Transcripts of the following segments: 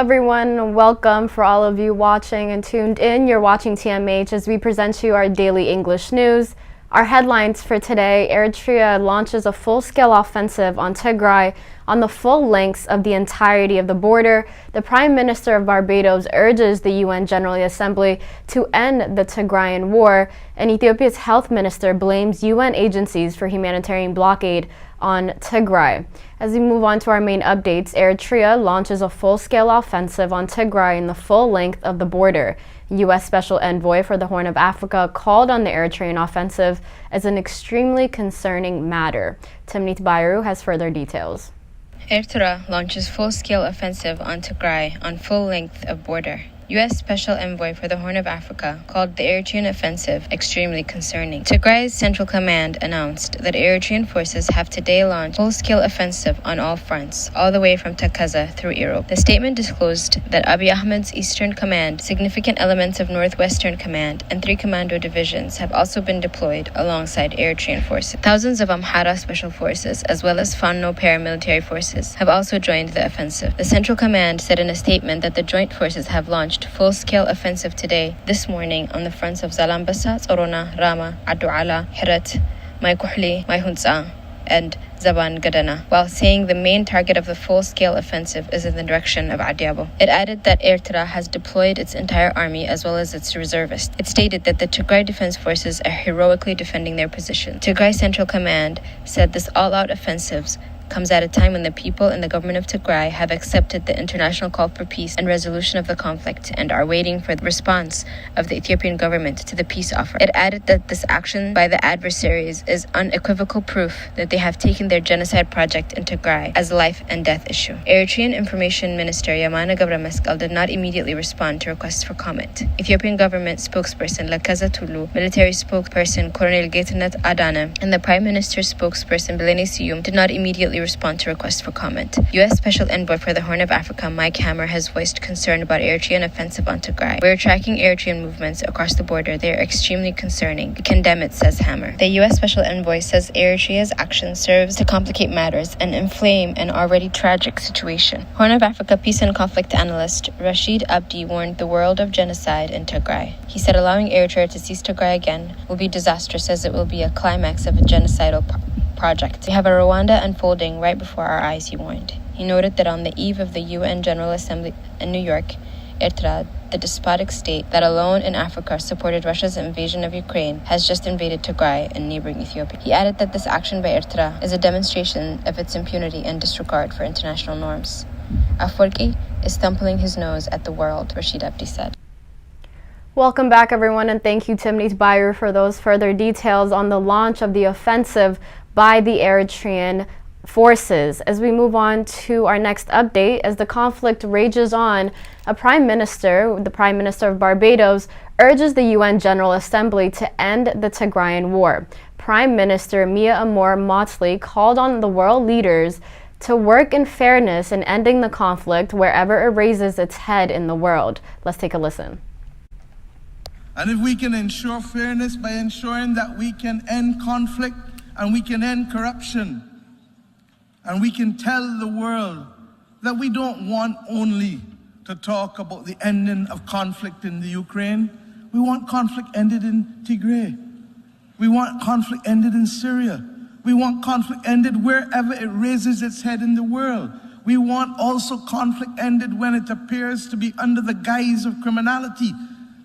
everyone, welcome for all of you watching and tuned in. You're watching TMH as we present to you our daily English news. Our headlines for today: Eritrea launches a full-scale offensive on Tigray on the full lengths of the entirety of the border. The Prime Minister of Barbados urges the UN General Assembly to end the Tigrayan war, and Ethiopia's health minister blames UN agencies for humanitarian blockade on Tigray. As we move on to our main updates, Eritrea launches a full-scale offensive on Tigray in the full length of the border. U.S. Special Envoy for the Horn of Africa called on the Eritrean offensive as an extremely concerning matter. Timnit Bayru has further details. Eritrea launches full-scale offensive on Tigray on full length of border. U.S. Special Envoy for the Horn of Africa called the Eritrean offensive extremely concerning. Tigray's Central Command announced that Eritrean forces have today launched full-scale offensive on all fronts, all the way from Takaza through Europe. The statement disclosed that Abiy Ahmed's Eastern Command, significant elements of Northwestern Command, and 3 commando divisions have also been deployed alongside Eritrean forces. Thousands of Amhara special forces, as well as Fano paramilitary forces, have also joined the offensive. The Central Command said in a statement that the joint forces have launched full-scale offensive today, this morning, on the fronts of Zalambasa, Tsorona, Rama, Aduala, Hirat, Maikuhli, Maihunsa, and Zaban Gadana, while saying the main target of the full-scale offensive is in the direction of Adiabo. It added that Eritrea has deployed its entire army as well as its reservists. It stated that the Tigray Defense Forces are heroically defending their position. Tigray Central Command said this all-out offensive comes at a time when the people and the government of Tigray have accepted the international call for peace and resolution of the conflict and are waiting for the response of the Ethiopian government to the peace offer. It added that this action by the adversaries is unequivocal proof that they have taken their genocide project in Tigray as a life and death issue. Eritrean Information Minister Yamana Gabramesqal did not immediately respond to requests for comment. Ethiopian government spokesperson Lakaza Tulu, military spokesperson Colonel Getanat Adana, and the Prime Minister's spokesperson Belene Siyum did not immediately respond to requests for comment. U.S. Special Envoy for the Horn of Africa Mike Hammer has voiced concern about Eritrean offensive on Tigray. We are tracking Eritrean movements across the border. They are extremely concerning. We condemn it, says Hammer. The U.S. Special Envoy says Eritrea's action serves to complicate matters and inflame an already tragic situation. Horn of Africa peace and conflict analyst Rashid Abdi warned the world of genocide in Tigray. He said allowing Eritrea to seize Tigray again will be disastrous, as it will be a climax of a genocidal project. We have a Rwanda unfolding right before our eyes, he warned. He noted that on the eve of the UN General Assembly in New York, Eritrea, the despotic state that alone in Africa supported Russia's invasion of Ukraine, has just invaded Tigray in neighboring Ethiopia. He added that this action by Eritrea is a demonstration of its impunity and disregard for international norms. Afwerki is thumping his nose at the world, Rashid Abdi said. Welcome back, everyone, and thank you, Timnit Bayru, for those further details on the launch of the offensive by the Eritrean forces. As we move on to our next update, as the conflict rages on, the Prime Minister of Barbados, urges the UN General Assembly to end the Tigrayan war. Prime Minister Mia Amor Motley called on the world leaders to work in fairness in ending the conflict wherever it raises its head in the world. Let's take a listen. And if we can ensure fairness by ensuring that we can end conflict and we can end corruption, and we can tell the world that we don't want only to talk about the ending of conflict in the Ukraine. We want conflict ended in Tigray. We want conflict ended in Syria. We want conflict ended wherever it raises its head in the world. We want also conflict ended when it appears to be under the guise of criminality,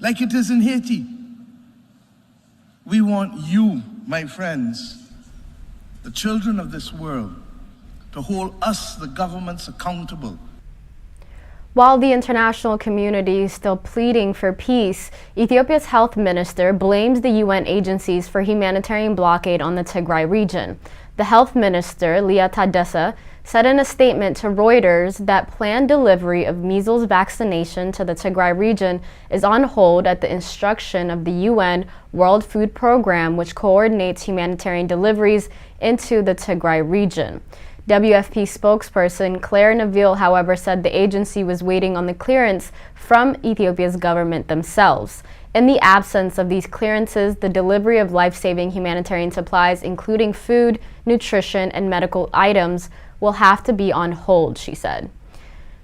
like it is in Haiti. We want you, my friends, the children of this world, to hold us, the governments, accountable. While the international community is still pleading for peace, Ethiopia's health minister blames the UN agencies for humanitarian blockade on the Tigray region. The health minister, Leah Tadessa, said in a statement to Reuters that planned delivery of measles vaccination to the Tigray region is on hold at the instruction of the UN World Food Programme, which coordinates humanitarian deliveries into the Tigray region. WFP spokesperson Claire Neville, however, said the agency was waiting on the clearance from Ethiopia's government themselves. In the absence of these clearances, the delivery of life-saving humanitarian supplies, including food, nutrition, and medical items, will have to be on hold, she said.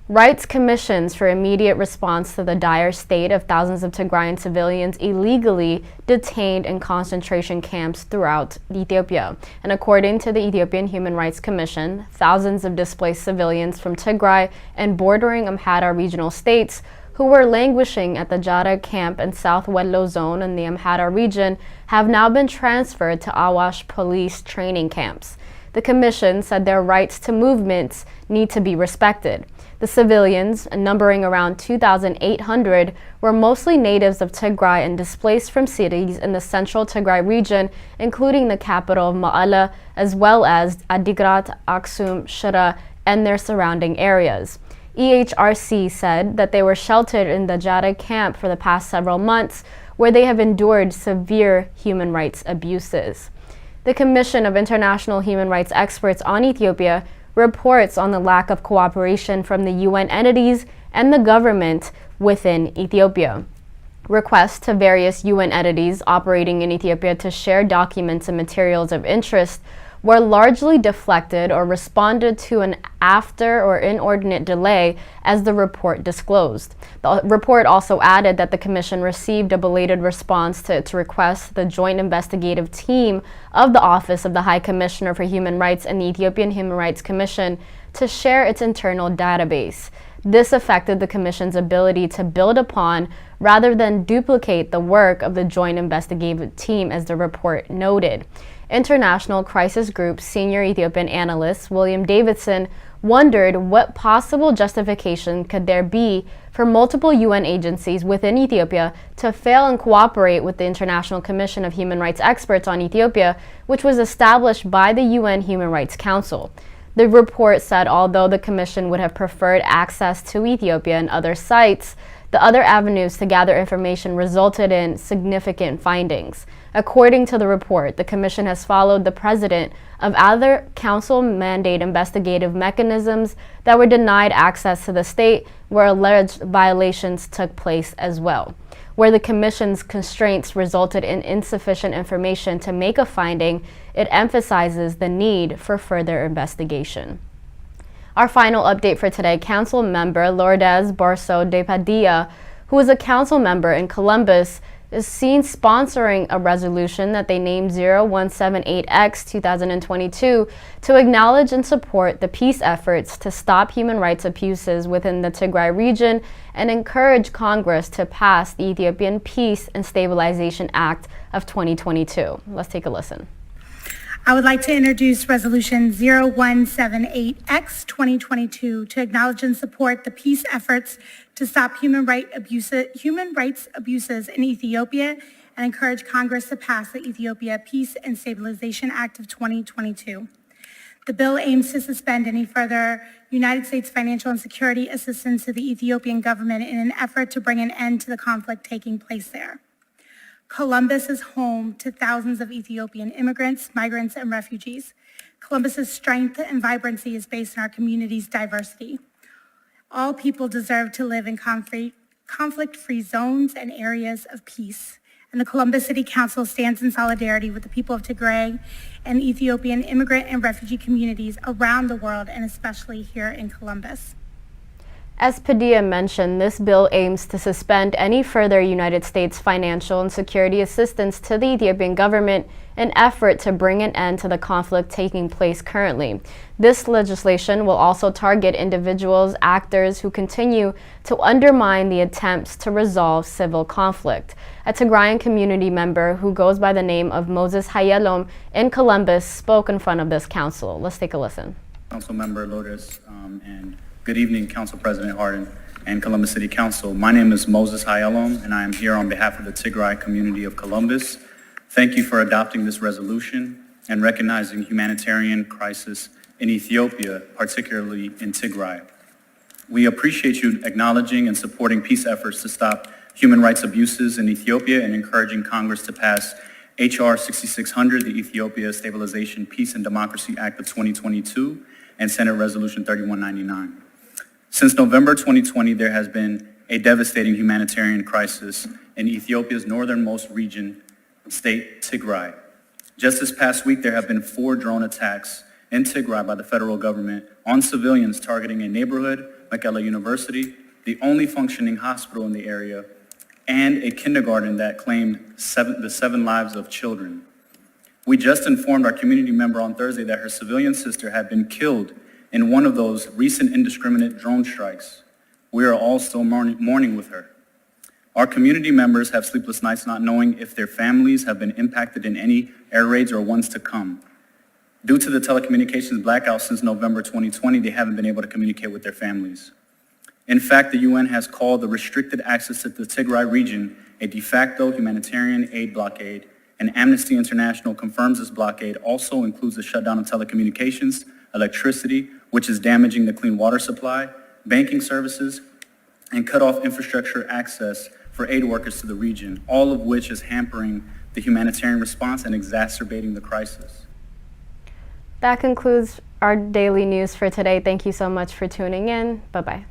rights commissions for immediate response to the dire state of thousands of Tigrayan civilians illegally detained in concentration camps throughout Ethiopia. And according to the Ethiopian Human Rights Commission, thousands of displaced civilians from Tigray and bordering Amhara regional states who were languishing at the Jara camp in South Wello zone in the Amhara region have now been transferred to Awash police training camps. The commission said their rights to movements need to be respected. The civilians, numbering around 2,800, were mostly natives of Tigray and displaced from cities in the central Tigray region, including the capital of Ma'ala, as well as Adigrat, Aksum, Shira, and their surrounding areas. EHRC said that they were sheltered in the Jara camp for the past several months, where they have endured severe human rights abuses. The Commission of International Human Rights Experts on Ethiopia reports on the lack of cooperation from the UN entities and the government within Ethiopia. Requests to various UN entities operating in Ethiopia to share documents and materials of interest were largely deflected or responded to an after or inordinate delay, as the report disclosed. The report also added that the Commission received a belated response to its request. The joint investigative team of the Office of the High Commissioner for Human Rights and the Ethiopian Human Rights Commission to share its internal database. This affected the Commission's ability to build upon rather than duplicate the work of the joint investigative team, as the report noted. International Crisis Group's senior Ethiopian analyst, William Davidson, wondered what possible justification could there be for multiple UN agencies within Ethiopia to fail and cooperate with the International Commission of Human Rights Experts on Ethiopia, which was established by the UN Human Rights Council. The report said although the Commission would have preferred access to Ethiopia and other sites, the other avenues to gather information resulted in significant findings. According to the report, the Commission has followed the precedent of other Council mandate investigative mechanisms that were denied access to the state where alleged violations took place as well. Where the Commission's constraints resulted in insufficient information to make a finding, it emphasizes the need for further investigation. Our final update for today, Council member Lourdes Barso de Padilla, who is a Council member in Columbus, is seen sponsoring a resolution that they named 0178X 2022 to acknowledge and support the peace efforts to stop human rights abuses within the Tigray region and encourage Congress to pass the Ethiopian Peace and Stabilization Act of 2022. Let's take a listen. I would like to introduce Resolution 0178X 2022 to acknowledge and support the peace efforts to stop human rights abuses in Ethiopia and encourage Congress to pass the Ethiopia Peace and Stabilization Act of 2022. The bill aims to suspend any further United States financial and security assistance to the Ethiopian government in an effort to bring an end to the conflict taking place there. Columbus is home to thousands of Ethiopian immigrants, migrants, and refugees. Columbus's strength and vibrancy is based on our community's diversity. All people deserve to live in conflict-free zones and areas of peace. And the Columbus City Council stands in solidarity with the people of Tigray and Ethiopian immigrant and refugee communities around the world, and especially here in Columbus. As Padilla mentioned, this bill aims to suspend any further United States financial and security assistance to the Ethiopian government in an effort to bring an end to the conflict taking place currently. This legislation will also target individuals, actors who continue to undermine the attempts to resolve civil conflict. A Tigrayan community member who goes by the name of Moses Hayalom in Columbus spoke in front of this council. Let's take a listen. Council member Lourdes and good evening, Council President Hardin and Columbus City Council. My name is Moses Hayalom, and I am here on behalf of the Tigray community of Columbus. Thank you for adopting this resolution and recognizing humanitarian crisis in Ethiopia, particularly in Tigray. We appreciate you acknowledging and supporting peace efforts to stop human rights abuses in Ethiopia and encouraging Congress to pass H.R. 6600, the Ethiopia Stabilization, Peace and Democracy Act of 2022, and Senate Resolution 3199. Since November 2020, there has been a devastating humanitarian crisis in Ethiopia's northernmost region, state Tigray. Just this past week, there have been 4 drone attacks in Tigray by the federal government on civilians targeting a neighborhood Makela University, the only functioning hospital in the area, and a kindergarten that claimed the 7 lives of children. We just informed our community member on Thursday that her civilian sister had been killed in one of those recent indiscriminate drone strikes. We are all still mourning with her. Our community members have sleepless nights not knowing if their families have been impacted in any air raids or ones to come. Due to the telecommunications blackout since November 2020, they haven't been able to communicate with their families. In fact, the UN has called the restricted access to the Tigray region a de facto humanitarian aid blockade, and Amnesty International confirms this blockade also includes the shutdown of telecommunications, electricity, which is damaging the clean water supply, banking services, and cut off infrastructure access for aid workers to the region, all of which is hampering the humanitarian response and exacerbating the crisis. That concludes our daily news for today. Thank you so much for tuning in. Bye-bye.